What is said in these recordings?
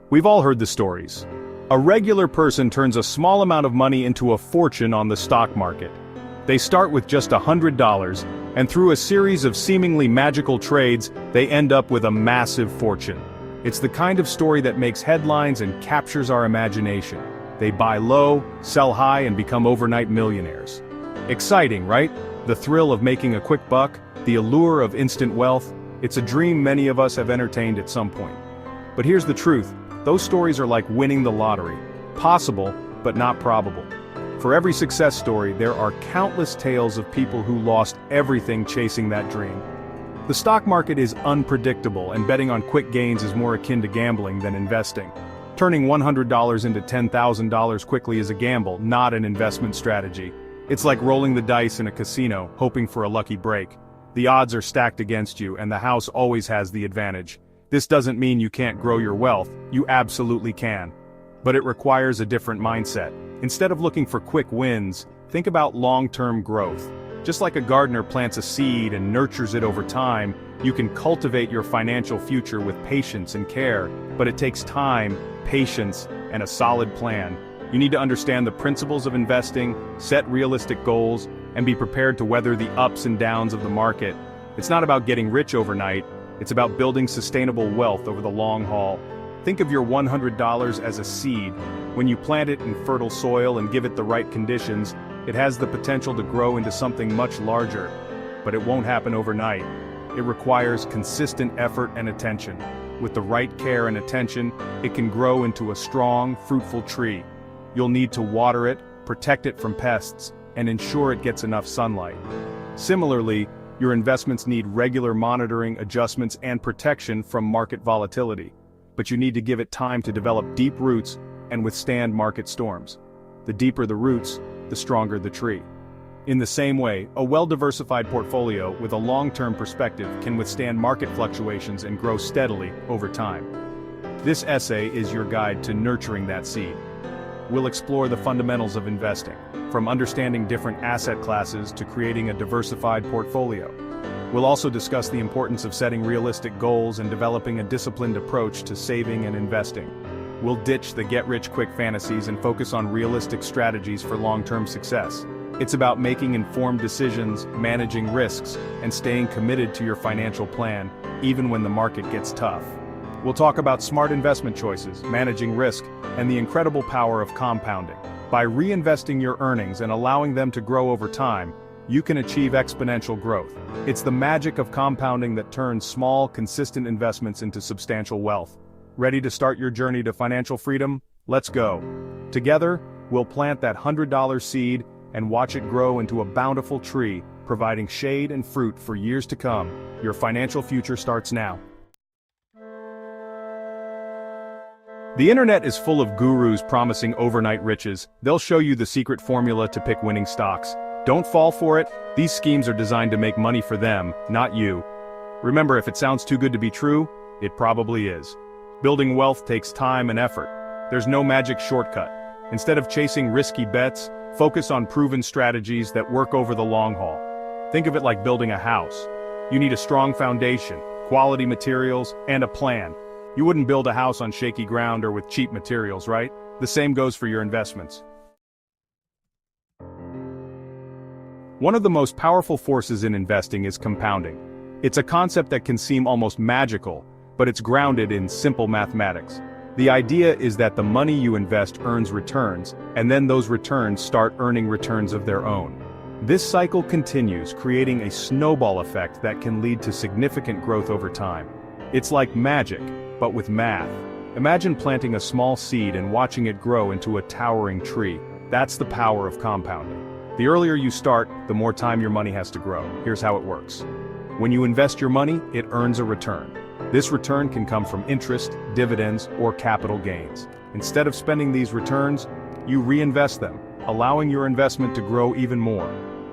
We've all heard the stories. A regular person turns a small amount of money into a fortune on the stock market. They start with just $100, and through a series of seemingly magical trades, they end up with a massive fortune. It's the kind of story that makes headlines and captures our imagination. They buy low, sell high, and become overnight millionaires. Exciting, right? The thrill of making a quick buck, the allure of instant wealth, it's a dream many of us have entertained at some point. But here's the truth, those stories are like winning the lottery. Possible, but not probable. For every success story, there are countless tales of people who lost everything chasing that dream. The stock market is unpredictable, and betting on quick gains is more akin to gambling than investing. Turning $100 into $10,000 quickly is a gamble, not an investment strategy. It's like rolling the dice in a casino, hoping for a lucky break. The odds are stacked against you, and the house always has the advantage. This doesn't mean you can't grow your wealth, you absolutely can. But it requires a different mindset. Instead of looking for quick wins, think about long-term growth. Just like a gardener plants a seed and nurtures it over time, you can cultivate your financial future with patience and care, but it takes time, patience, and a solid plan. You need to understand the principles of investing, set realistic goals, and be prepared to weather the ups and downs of the market. It's not about getting rich overnight, it's about building sustainable wealth over the long haul. Think of your $100 as a seed. When you plant it in fertile soil and give it the right conditions, it has the potential to grow into something much larger. But it won't happen overnight. It requires consistent effort and attention. With the right care and attention, it can grow into a strong, fruitful tree. You'll need to water it, protect it from pests, and ensure it gets enough sunlight. Similarly, your investments need regular monitoring, adjustments, and protection from market volatility. But you need to give it time to develop deep roots and withstand market storms. The deeper the roots, the stronger the tree. In the same way, a well-diversified portfolio with a long-term perspective can withstand market fluctuations and grow steadily over time. This essay is your guide to nurturing that seed. We'll explore the fundamentals of investing, from understanding different asset classes to creating a diversified portfolio. We'll also discuss the importance of setting realistic goals and developing a disciplined approach to saving and investing. We'll ditch the get-rich-quick fantasies and focus on realistic strategies for long-term success. It's about making informed decisions, managing risks, and staying committed to your financial plan, even when the market gets tough. We'll talk about smart investment choices, managing risk, and the incredible power of compounding. By reinvesting your earnings and allowing them to grow over time, you can achieve exponential growth. It's the magic of compounding that turns small, consistent investments into substantial wealth. Ready to start your journey to financial freedom? Let's go. Together, we'll plant that $100 seed and watch it grow into a bountiful tree, providing shade and fruit for years to come. Your financial future starts now. The internet is full of gurus promising overnight riches. They'll show you the secret formula to pick winning stocks. Don't fall for it. These schemes are designed to make money for them, not you. Remember, if it sounds too good to be true, it probably is. Building wealth takes time and effort. There's no magic shortcut. Instead of chasing risky bets, focus on proven strategies that work over the long haul. Think of it like building a house. You need a strong foundation, quality materials, and a plan. You wouldn't build a house on shaky ground or with cheap materials, right? The same goes for your investments. One of the most powerful forces in investing is compounding. It's a concept that can seem almost magical, but it's grounded in simple mathematics. The idea is that the money you invest earns returns, and then those returns start earning returns of their own. This cycle continues, creating a snowball effect that can lead to significant growth over time. It's like magic, but with math. Imagine planting a small seed and watching it grow into a towering tree. That's the power of compounding. The earlier you start, the more time your money has to grow. Here's how it works. When you invest your money, it earns a return. This return can come from interest, dividends, or capital gains. Instead of spending these returns, you reinvest them, allowing your investment to grow even more.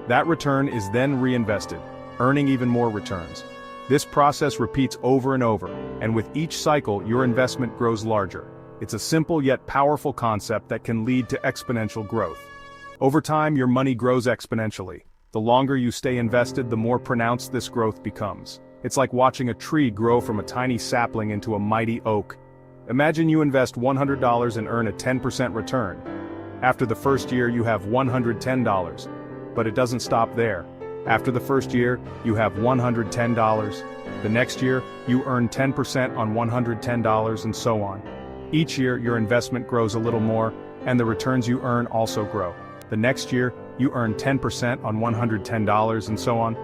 That return is then reinvested, earning even more returns. This process repeats over and over, and with each cycle your investment grows larger. It's a simple yet powerful concept that can lead to exponential growth. Over time your money grows exponentially. The longer you stay invested, the more pronounced this growth becomes. It's like watching a tree grow from a tiny sapling into a mighty oak. Imagine you invest $100 and earn a 10% return. After the first year you have $110. But it doesn't stop there. After the first year, you have $110. The next year, you earn 10% on $110 and so on. Each year, your investment grows a little more, and the returns you earn also grow. The next year, you earn 10% on $110 and so on.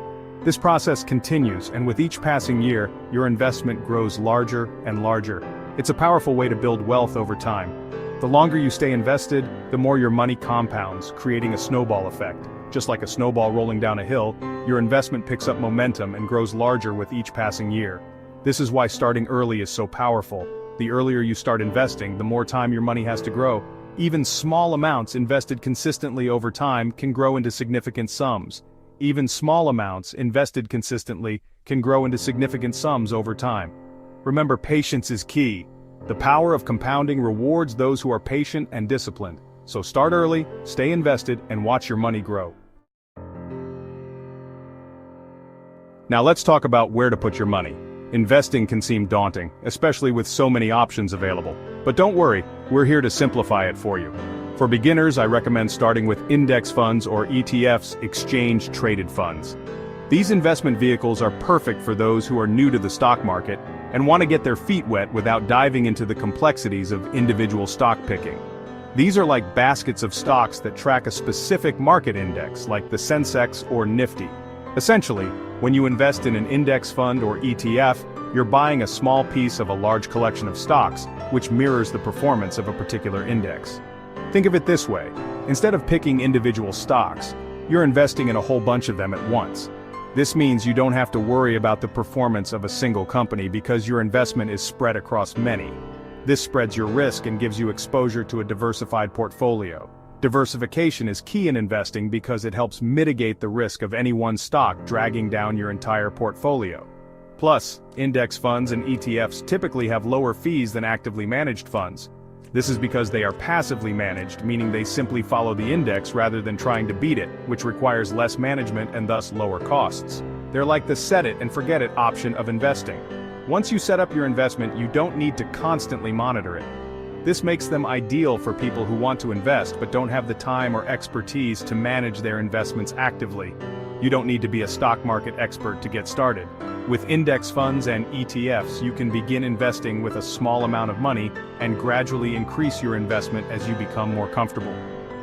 This process continues, and with each passing year, your investment grows larger and larger. It's a powerful way to build wealth over time. The longer you stay invested, the more your money compounds, creating a snowball effect. Just like a snowball rolling down a hill, your investment picks up momentum and grows larger with each passing year. This is why starting early is so powerful. The earlier you start investing, the more time your money has to grow. Even small amounts invested consistently over time can grow into significant sums. Even small amounts invested consistently can grow into significant sums over time. Remember, patience is key. The power of compounding rewards those who are patient and disciplined. So start early, stay invested, and watch your money grow. Now let's talk about where to put your money. Investing can seem daunting, especially with so many options available. But don't worry, we're here to simplify it for you. For beginners, I recommend starting with index funds or ETFs, exchange-traded funds. These investment vehicles are perfect for those who are new to the stock market and want to get their feet wet without diving into the complexities of individual stock picking. These are like baskets of stocks that track a specific market index, like the Sensex or Nifty. Essentially, when you invest in an index fund or ETF, you're buying a small piece of a large collection of stocks, which mirrors the performance of a particular index. Think of it this way: instead of picking individual stocks, you're investing in a whole bunch of them at once. This means you don't have to worry about the performance of a single company because your investment is spread across many. This spreads your risk and gives you exposure to a diversified portfolio. Diversification is key in investing because it helps mitigate the risk of any one stock dragging down your entire portfolio. Plus, index funds and ETFs typically have lower fees than actively managed funds. This is because they are passively managed, meaning they simply follow the index rather than trying to beat it, which requires less management and thus lower costs. They're like the set it and forget it option of investing. Once you set up your investment, you don't need to constantly monitor it. This makes them ideal for people who want to invest but don't have the time or expertise to manage their investments actively. You don't need to be a stock market expert to get started. With index funds and ETFs, you can begin investing with a small amount of money and gradually increase your investment as you become more comfortable.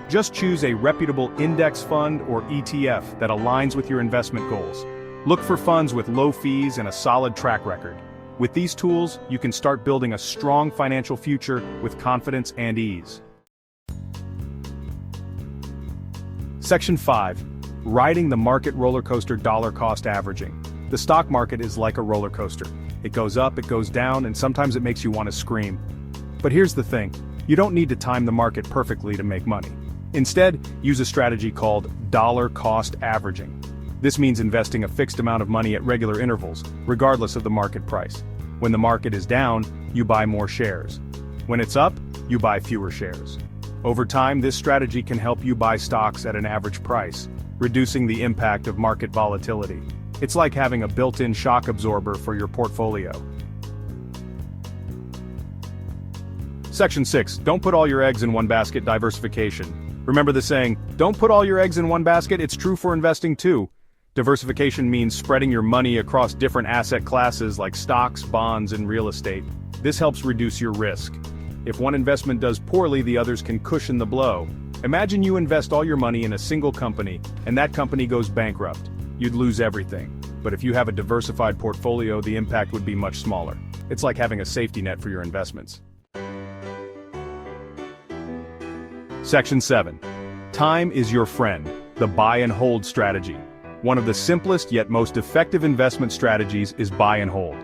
Just choose a reputable index fund or ETF that aligns with your investment goals. Look for funds with low fees and a solid track record. With these tools, you can start building a strong financial future with confidence and ease. Section 5. Riding the market roller coaster dollar cost averaging. The stock market is like a roller coaster. It goes up, it goes down, and sometimes it makes you want to scream. But here's the thing, you don't need to time the market perfectly to make money. Instead, use a strategy called dollar cost averaging. This means investing a fixed amount of money at regular intervals, regardless of the market price. When the market is down, you buy more shares. When it's up, you buy fewer shares. Over time, this strategy can help you buy stocks at an average price, reducing the impact of market volatility. It's like having a built-in shock absorber for your portfolio. Section 6. Don't put all your eggs in one basket. Diversification. Remember the saying, don't put all your eggs in one basket? It's true for investing too. Diversification means spreading your money across different asset classes like stocks, bonds, and real estate. This helps reduce your risk. If one investment does poorly, the others can cushion the blow. Imagine you invest all your money in a single company, and that company goes bankrupt. You'd lose everything. But if you have a diversified portfolio, the impact would be much smaller. It's like having a safety net for your investments. Section 7. Time is your friend. The buy and hold strategy. One of the simplest yet most effective investment strategies is buy and hold.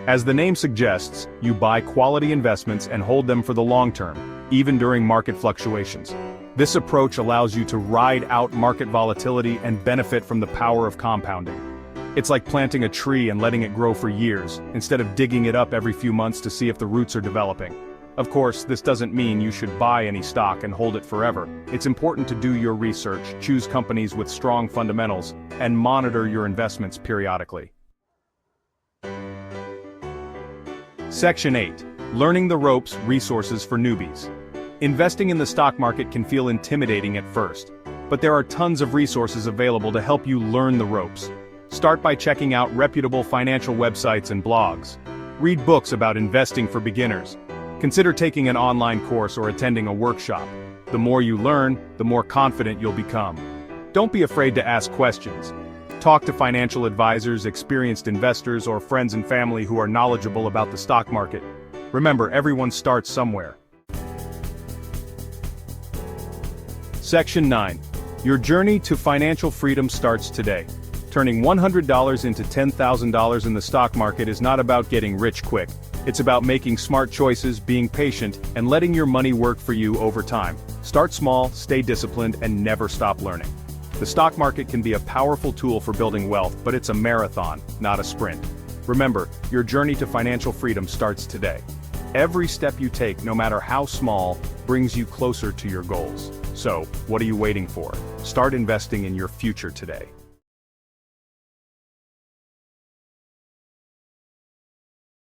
As the name suggests, you buy quality investments and hold them for the long term, even during market fluctuations. This approach allows you to ride out market volatility and benefit from the power of compounding. It's like planting a tree and letting it grow for years, instead of digging it up every few months to see if the roots are developing. Of course, this doesn't mean you should buy any stock and hold it forever. It's important to do your research, choose companies with strong fundamentals, and monitor your investments periodically. Section 8. Learning the ropes, resources for newbies. Investing in the stock market can feel intimidating at first, but there are tons of resources available to help you learn the ropes. Start by checking out reputable financial websites and blogs. Read books about investing for beginners. Consider taking an online course or attending a workshop. The more you learn, the more confident you'll become. Don't be afraid to ask questions. Talk to financial advisors, experienced investors, or friends and family who are knowledgeable about the stock market. Remember, everyone starts somewhere. Section 9. Your journey to financial freedom starts today. Turning $100 into $10,000 in the stock market is not about getting rich quick. It's about making smart choices, being patient, and letting your money work for you over time. Start small, stay disciplined, and never stop learning. The stock market can be a powerful tool for building wealth, but it's a marathon, not a sprint. Remember, your journey to financial freedom starts today. Every step you take, no matter how small, brings you closer to your goals. So, what are you waiting for? Start investing in your future today.